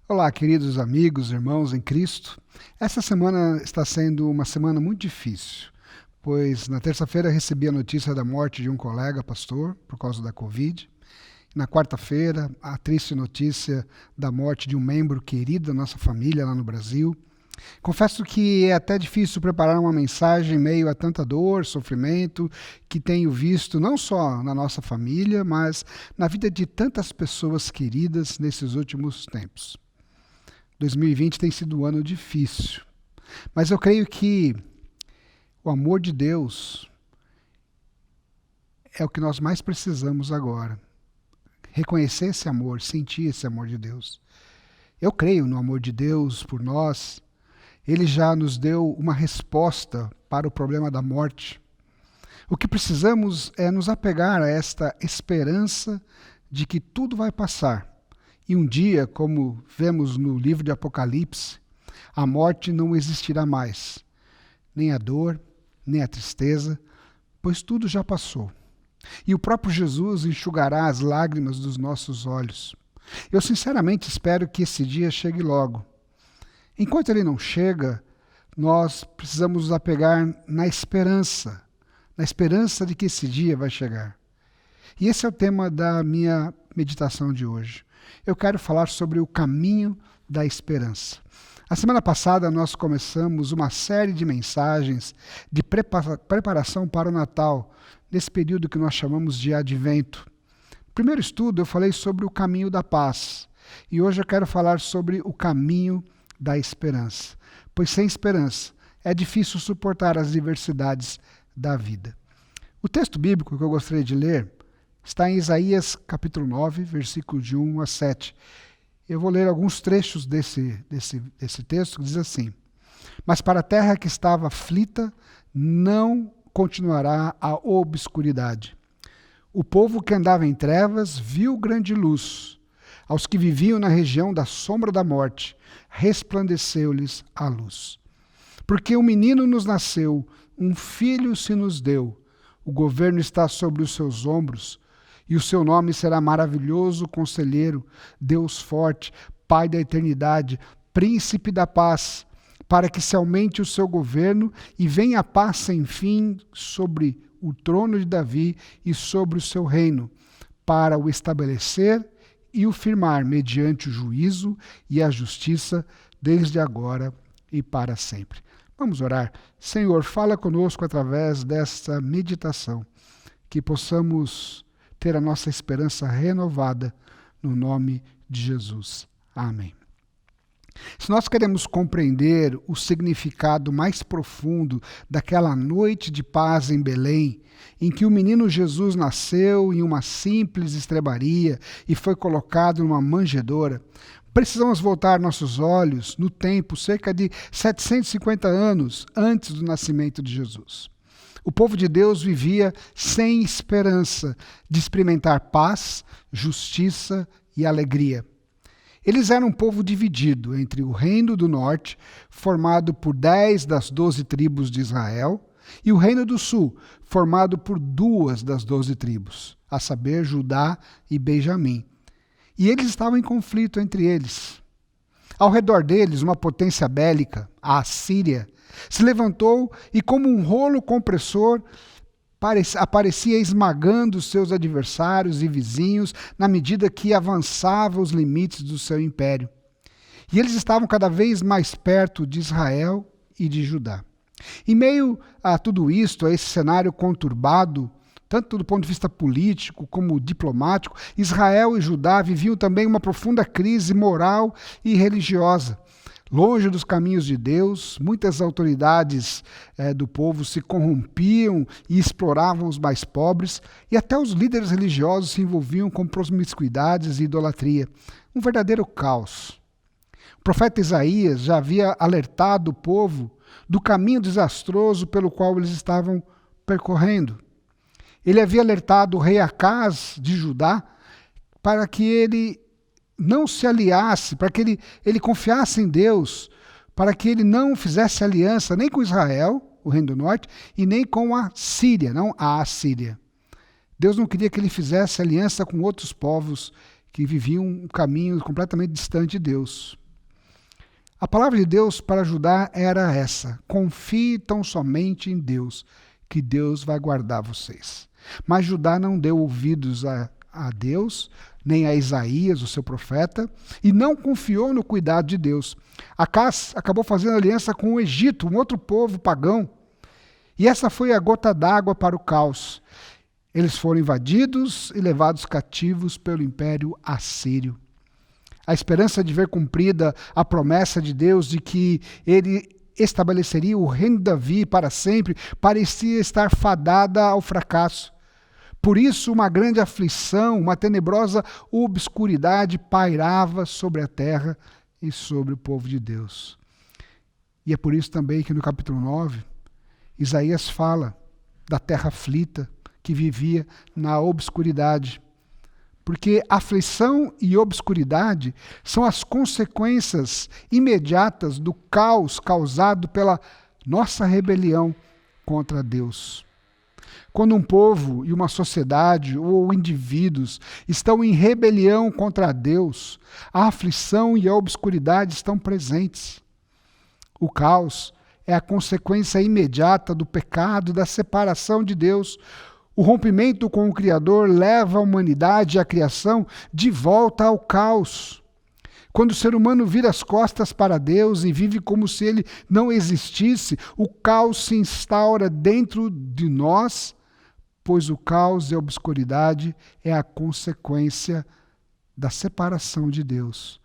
Olá, queridos amigos, irmãos em Cristo. Essa semana está sendo uma semana muito difícil, pois na terça-feira recebi a notícia da morte de um colega pastor por causa da Covid. Na quarta-feira, a triste notícia da morte de um membro querido da nossa família lá no Brasil. Confesso que é até difícil preparar uma mensagem em meio a tanta dor, sofrimento que tenho visto não só na nossa família, mas na vida de tantas pessoas queridas nesses últimos tempos. 2020 tem sido um ano difícil, mas eu creio que o amor de Deus é o que nós mais precisamos agora. Reconhecer esse amor, sentir esse amor de Deus. Eu creio no amor de Deus por nós. Ele já nos deu uma resposta para o problema da morte. O que precisamos é nos apegar a esta esperança de que tudo vai passar. E um dia, como vemos no livro de Apocalipse, a morte não existirá mais, nem a dor, nem a tristeza, pois tudo já passou. E o próprio Jesus enxugará as lágrimas dos nossos olhos. Eu sinceramente espero que esse dia chegue logo. Enquanto ele não chega, nós precisamos nos apegar na esperança de que esse dia vai chegar. E esse é o tema da minha meditação de hoje. Eu quero falar sobre o caminho da esperança. A semana passada nós começamos uma série de mensagens de preparação para o Natal, nesse período que nós chamamos de Advento. No primeiro estudo eu falei sobre o caminho da paz, e hoje eu quero falar sobre o caminho da esperança, pois sem esperança é difícil suportar as diversidades da vida. O texto bíblico que eu gostaria de ler está em Isaías capítulo 9, versículos de 1 a 7. Eu vou ler alguns trechos desse texto que diz assim: Mas para a terra que estava aflita, não continuará a obscuridade. O povo que andava em trevas viu grande luz. Aos que viviam na região da sombra da morte, resplandeceu-lhes a luz. Porque um menino nos nasceu, um filho se nos deu. O governo está sobre os seus ombros, e o seu nome será Maravilhoso Conselheiro, Deus Forte, Pai da Eternidade, Príncipe da Paz, para que se aumente o seu governo e venha a paz sem fim sobre o trono de Davi e sobre o seu reino, para o estabelecer e o firmar mediante o juízo e a justiça, desde agora e para sempre. Vamos orar. Senhor, fala conosco através desta meditação, que possamos ter a nossa esperança renovada no nome de Jesus. Amém. Se nós queremos compreender o significado mais profundo daquela noite de paz em Belém, em que o menino Jesus nasceu em uma simples estrebaria e foi colocado numa manjedoura, precisamos voltar nossos olhos no tempo cerca de 750 anos antes do nascimento de Jesus. O povo de Deus vivia sem esperança de experimentar paz, justiça e alegria. Eles eram um povo dividido entre o reino do norte, formado por 10 das 12 tribos de Israel, e o reino do sul, formado por 2 das 12 tribos, a saber, Judá e Benjamim. E eles estavam em conflito entre eles. Ao redor deles, uma potência bélica, a Assíria, se levantou e, como um rolo compressor, aparecia esmagando seus adversários e vizinhos na medida que avançava os limites do seu império. E eles estavam cada vez mais perto de Israel e de Judá. Em meio a tudo isto, a esse cenário conturbado, tanto do ponto de vista político como diplomático, Israel e Judá viviam também uma profunda crise moral e religiosa. Longe dos caminhos de Deus, muitas autoridades do povo se corrompiam e exploravam os mais pobres, e até os líderes religiosos se envolviam com promiscuidades e idolatria. Um verdadeiro caos. O profeta Isaías já havia alertado o povo do caminho desastroso pelo qual eles estavam percorrendo. Ele havia alertado o rei Acaz de Judá para que ele não se aliasse, para que ele confiasse em Deus, para que ele não fizesse aliança nem com Israel, o reino do norte, e nem com a Síria, não a Assíria. Deus não queria que ele fizesse aliança com outros povos que viviam um caminho completamente distante de Deus. A palavra de Deus para Judá era essa: confie tão somente em Deus, que Deus vai guardar vocês. Mas Judá não deu ouvidos a Deus, nem a Isaías, o seu profeta, e não confiou no cuidado de Deus. Acás acabou fazendo aliança com o Egito, um outro povo pagão, e essa foi a gota d'água para o caos. Eles foram invadidos e levados cativos pelo Império Assírio. A esperança de ver cumprida a promessa de Deus de que ele estabeleceria o reino de Davi para sempre parecia estar fadada ao fracasso. Por isso, uma grande aflição, uma tenebrosa obscuridade pairava sobre a terra e sobre o povo de Deus. E é por isso também que no capítulo 9, Isaías fala da terra aflita, que vivia na obscuridade. Porque aflição e obscuridade são as consequências imediatas do caos causado pela nossa rebelião contra Deus. Quando um povo e uma sociedade ou indivíduos estão em rebelião contra Deus, a aflição e a obscuridade estão presentes. O caos é a consequência imediata do pecado, da separação de Deus. O rompimento com o Criador leva a humanidade e a criação de volta ao caos. Quando o ser humano vira as costas para Deus e vive como se ele não existisse, o caos se instaura dentro de nós, pois o caos e a obscuridade é a consequência da separação de Deus,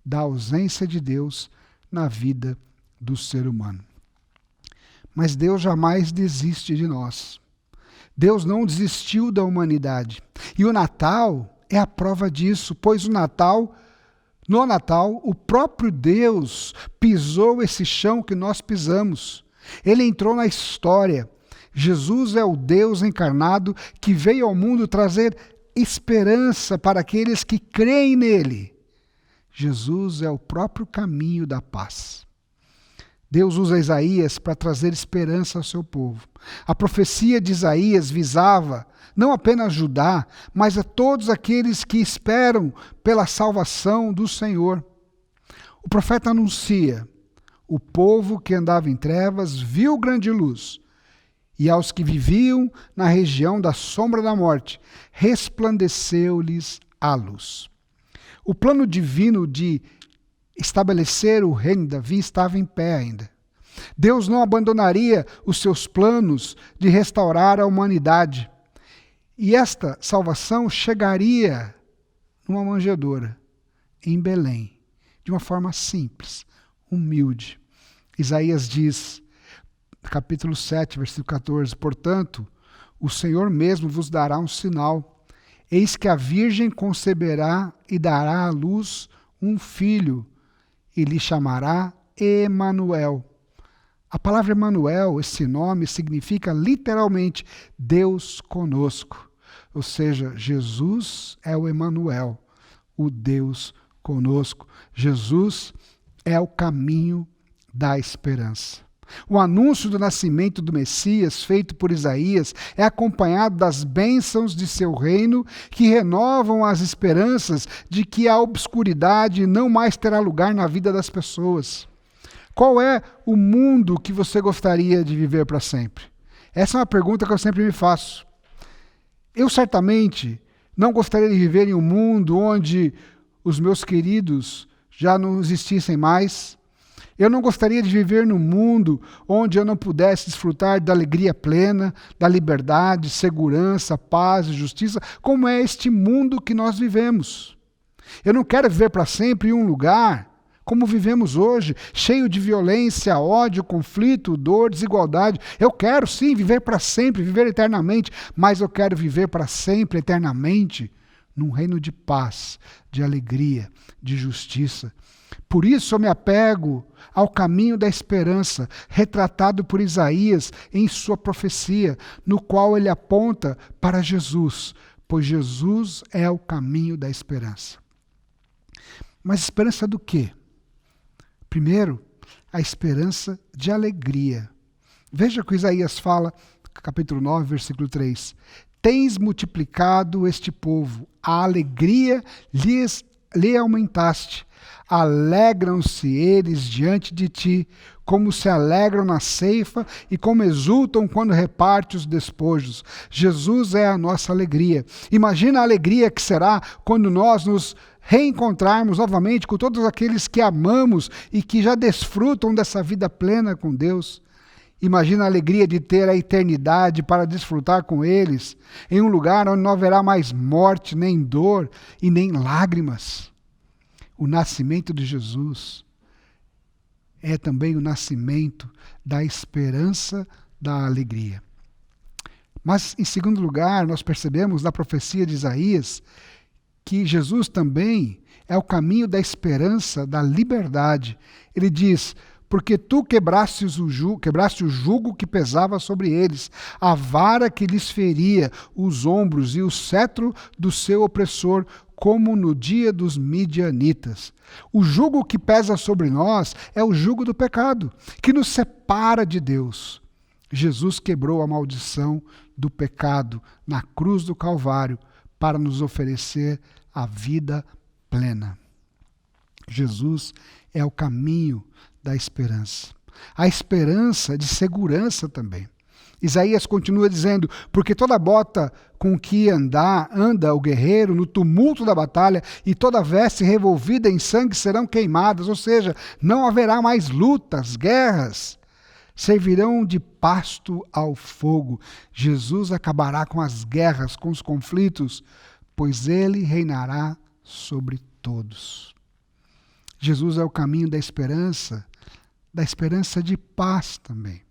da ausência de Deus na vida do ser humano. Mas Deus jamais desiste de nós. Deus não desistiu da humanidade. E o Natal é a prova disso, pois no Natal, o próprio Deus pisou esse chão que nós pisamos. Ele entrou na história. Jesus é o Deus encarnado que veio ao mundo trazer esperança para aqueles que creem nele. Jesus é o próprio caminho da paz. Deus usa Isaías para trazer esperança ao seu povo. A profecia de Isaías visava não apenas Judá, mas a todos aqueles que esperam pela salvação do Senhor. O profeta anuncia: o povo que andava em trevas viu grande luz, e aos que viviam na região da sombra da morte, resplandeceu-lhes a luz. O plano divino de estabelecer o reino de Davi estava em pé ainda. Deus não abandonaria os seus planos de restaurar a humanidade. E esta salvação chegaria numa manjedoura, em Belém, de uma forma simples, humilde. Isaías diz, capítulo 7, versículo 14, portanto, o Senhor mesmo vos dará um sinal. Eis que a virgem conceberá e dará à luz um filho, e lhe chamará Emanuel. A palavra Emanuel, esse nome, significa literalmente Deus conosco. Ou seja, Jesus é o Emanuel, o Deus conosco. Jesus é o caminho da esperança. O anúncio do nascimento do Messias, feito por Isaías, é acompanhado das bênçãos de seu reino, que renovam as esperanças de que a obscuridade não mais terá lugar na vida das pessoas. Qual é o mundo que você gostaria de viver para sempre? Essa é uma pergunta que eu sempre me faço. Eu certamente não gostaria de viver em um mundo onde os meus queridos já não existissem mais. Eu não gostaria de viver num mundo onde eu não pudesse desfrutar da alegria plena, da liberdade, segurança, paz e justiça, como é este mundo que nós vivemos. Eu não quero viver para sempre em um lugar como vivemos hoje, cheio de violência, ódio, conflito, dor, desigualdade. Eu quero sim viver para sempre, viver eternamente, mas eu quero viver para sempre, eternamente, num reino de paz, de alegria, de justiça. Por isso eu me apego ao caminho da esperança, retratado por Isaías em sua profecia, no qual ele aponta para Jesus, pois Jesus é o caminho da esperança. Mas esperança do quê? Primeiro, a esperança de alegria. Veja o que Isaías fala, capítulo 9, versículo 3. tens multiplicado este povo, a alegria lhe aumentaste. Alegram-se eles diante de ti, como se alegram na ceifa e como exultam quando reparte os despojos. Jesus é a nossa alegria. Imagina a alegria que será quando nós nos reencontrarmos novamente com todos aqueles que amamos e que já desfrutam dessa vida plena com Deus. Imagina a alegria de ter a eternidade para desfrutar com eles, em um lugar onde não haverá mais morte, nem dor e nem lágrimas. O nascimento de Jesus é também o nascimento da esperança da alegria. Mas, em segundo lugar, nós percebemos na profecia de Isaías que Jesus também é o caminho da esperança, da liberdade. Ele diz: porque tu quebraste o jugo que pesava sobre eles, a vara que lhes feria os ombros e o cetro do seu opressor, como no dia dos midianitas. O jugo que pesa sobre nós é o jugo do pecado, que nos separa de Deus. Jesus quebrou a maldição do pecado na cruz do Calvário para nos oferecer a vida plena. Jesus é o caminho da esperança. A esperança de segurança também. Isaías continua dizendo: porque toda bota com que anda o guerreiro no tumulto da batalha e toda veste revolvida em sangue serão queimadas, ou seja, não haverá mais lutas, guerras, servirão de pasto ao fogo. Jesus acabará com as guerras, com os conflitos, pois ele reinará sobre todos. Jesus é o caminho da esperança de paz também.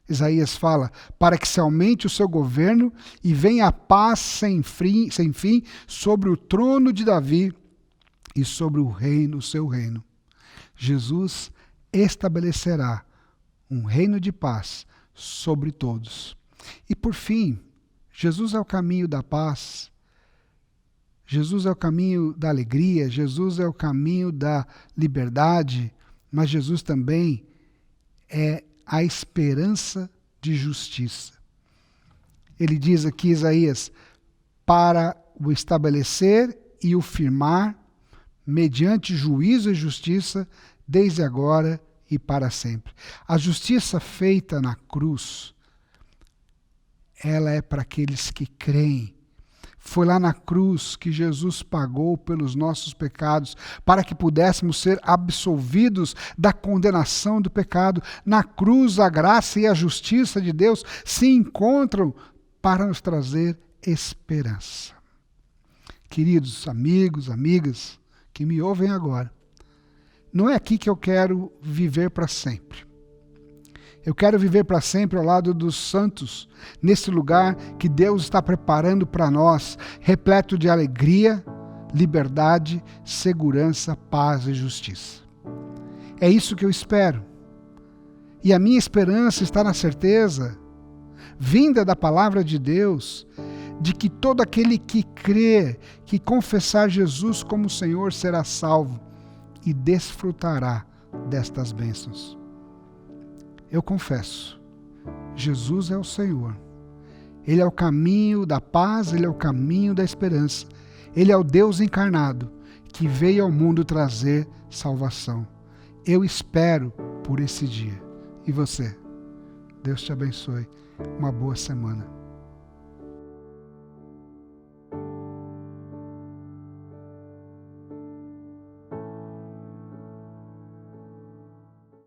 Isaías fala: para que se aumente o seu governo e venha a paz sem fim sobre o trono de Davi e sobre o seu reino. Jesus estabelecerá um reino de paz sobre todos. E por fim, Jesus é o caminho da paz, Jesus é o caminho da alegria, Jesus é o caminho da liberdade, mas Jesus também é a esperança de justiça. Ele diz aqui, Isaías, para o estabelecer e o firmar, mediante juízo e justiça, desde agora e para sempre. A justiça feita na cruz, ela é para aqueles que creem. Foi lá na cruz que Jesus pagou pelos nossos pecados, para que pudéssemos ser absolvidos da condenação do pecado. Na cruz, a graça e a justiça de Deus se encontram para nos trazer esperança. Queridos amigos, amigas, que me ouvem agora, não é aqui que eu quero viver para sempre. Eu quero viver para sempre ao lado dos santos, nesse lugar que Deus está preparando para nós, repleto de alegria, liberdade, segurança, paz e justiça. É isso que eu espero. E a minha esperança está na certeza, vinda da palavra de Deus, de que todo aquele que crê, que confessar Jesus como Senhor, será salvo e desfrutará destas bênçãos. Eu confesso, Jesus é o Senhor. Ele é o caminho da paz, Ele é o caminho da esperança. Ele é o Deus encarnado que veio ao mundo trazer salvação. Eu espero por esse dia. E você? Deus te abençoe. Uma boa semana.